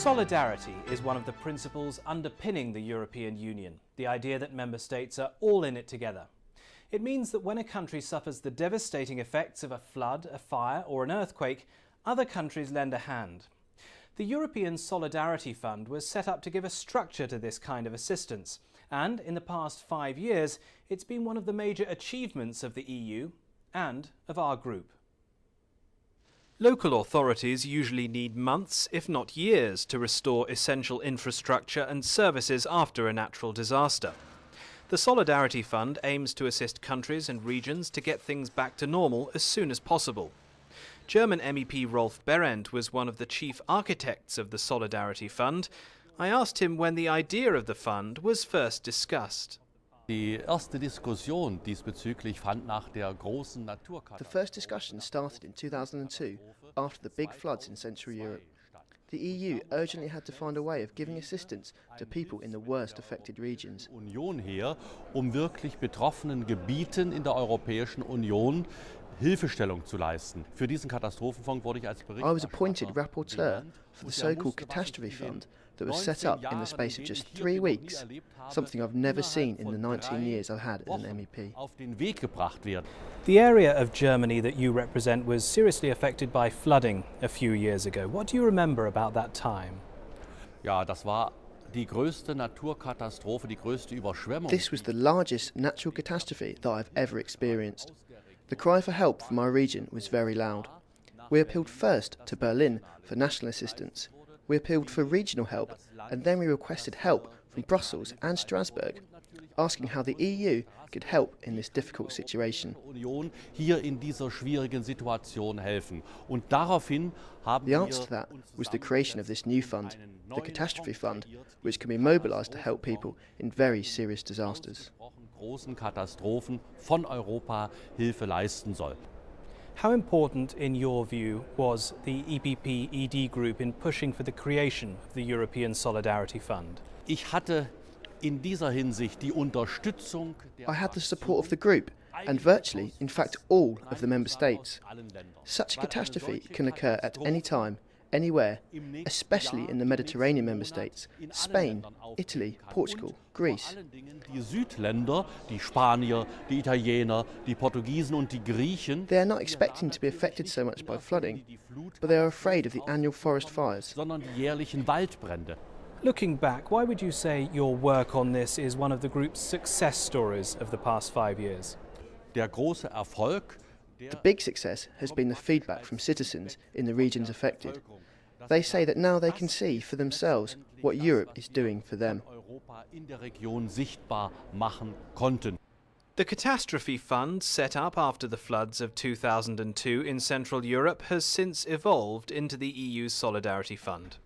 Solidarity is one of the principles underpinning the European Union, the idea that member states are all in it together. It means that when a country suffers the devastating effects of a flood, a fire or an earthquake, other countries lend a hand. The European Solidarity Fund was set up to give a structure to this kind of assistance, and in the past 5 years it's been one of the major achievements of the EU and of our group. Local authorities usually need months, if not years, to restore essential infrastructure and services after a natural disaster. The Solidarity Fund aims to assist countries and regions to get things back to normal as soon as possible. German MEP Rolf Behrendt was one of the chief architects of the Solidarity Fund. I asked him when the idea of the fund was first discussed. The first discussion started in 2002 after the big floods in Central Europe. The EU urgently had to find a way of giving assistance to people in the worst affected regions. Union her, wirklich betroffenen Gebieten in der Europäischen Union Hilfestellung zu leisten. Für diesen Katastrophenfonds wurde ich als I was appointed rapporteur for the so-called Catastrophe Fund that was set up in the space of just 3 weeks, something I've never seen in the 19 years I've had as an MEP. The area of Germany that you represent was seriously affected by flooding a few years ago. What do you remember about that time? Ja, das war die größte Naturkatastrophe, die größte Überschwemmung. This was the largest natural catastrophe that I've ever experienced. The cry for help from our region was very loud. We appealed first to Berlin for national assistance. We appealed for regional help, and then we requested help from Brussels and Strasbourg, asking how the EU could help in this difficult situation. Hier in dieser schwierigen Situation helfen. Und daraufhin haben the answer to that was the creation of this new fund, the Catastrophe Fund, which can be mobilised to help people in very serious disasters. Großen Katastrophen von Europa Hilfe leisten soll. How important, in your view, was the EPP-ED Group in pushing for the creation of the European Solidarity Fund? Ich hatte in dieser Hinsicht die Unterstützung I had the support of the group and virtually, in fact, all of the member states. Such a catastrophe can occur at any time, anywhere, especially in the Mediterranean member states, Spain, Italy, Portugal, Greece. Die Südländer, die Spanier, die Italiener, die Portugiesen und die Griechen, they are not expecting to be affected so much by flooding, but they are afraid of the annual forest fires. Sondern die jährlichen Waldbrände. Looking back, why would you say your work on this is one of the group's success stories of the past 5 years? Der große Erfolg. The big success has been the feedback from citizens in the regions affected. They say that now they can see for themselves what Europe is doing for them. The Catastrophe Fund, set up after the floods of 2002 in Central Europe, has since evolved into the EU Solidarity Fund.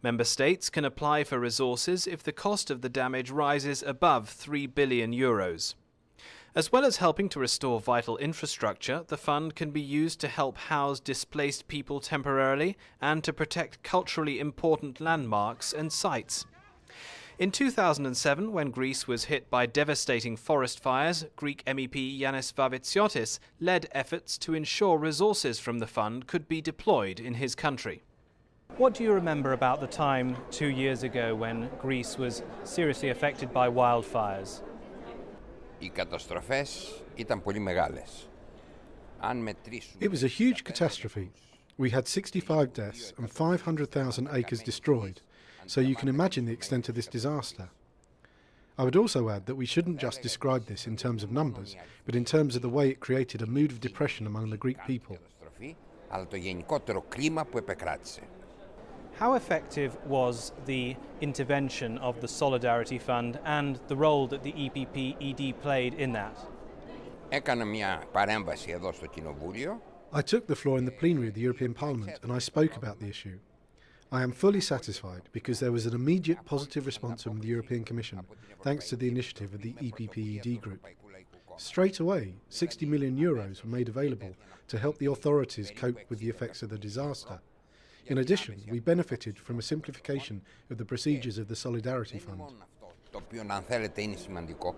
Member states can apply for resources if the cost of the damage rises above €3 billion. As well as helping to restore vital infrastructure, the fund can be used to help house displaced people temporarily and to protect culturally important landmarks and sites. In 2007, when Greece was hit by devastating forest fires, Greek MEP Yanis Vavitsiotis led efforts to ensure resources from the fund could be deployed in his country. What do you remember about the time 2 years ago when Greece was seriously affected by wildfires? Οι καταστροφές ήταν πολύ μεγάλες. It was a huge catastrophe. We had 65 deaths and 500,000 acres destroyed, so you can imagine the extent of this disaster. I would also add that we shouldn't just describe this in terms of numbers, but in terms of the way it created a mood of depression among the Greek people. Αλλά το γενικότερο κλίμα που επεκράτησε. How effective was the intervention of the Solidarity Fund and the role that the EPP-ED played in that? Έκανα μια παρέμβαση εδώ στο Κοινοβούλιο. I took the floor in the plenary of the European Parliament and I spoke about the issue. I am fully satisfied because there was an immediate positive response from the European Commission, thanks to the initiative of the EPP-ED Group. Straight away, €60 million were made available to help the authorities cope with the effects of the disaster. In addition, we benefited from a simplification of the procedures of the Solidarity Fund. Το οποίο, αν θέλετε, είναι σημαντικό.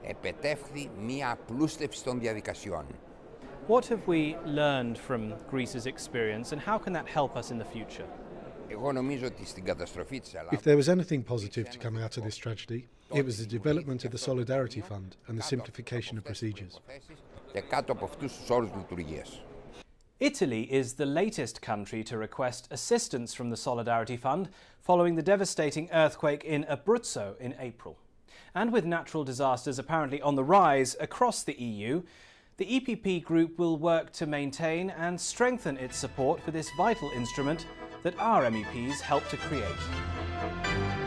Επετεύχθη μία απλούστευση των διαδικασιών. What have we learned from Greece's experience and how can that help us in the future? Εγώ νομίζω ότι στην καταστροφή της If there was anything positive to come out of this tragedy, it was the development of the Solidarity Fund and the simplification of procedures. και κάτω από αυτούς τους όρους λειτουργίας. Italy is the latest country to request assistance from the Solidarity Fund following the devastating earthquake in Abruzzo in April. And with natural disasters apparently on the rise across the EU, the EPP Group will work to maintain and strengthen its support for this vital instrument that our MEPs helped to create.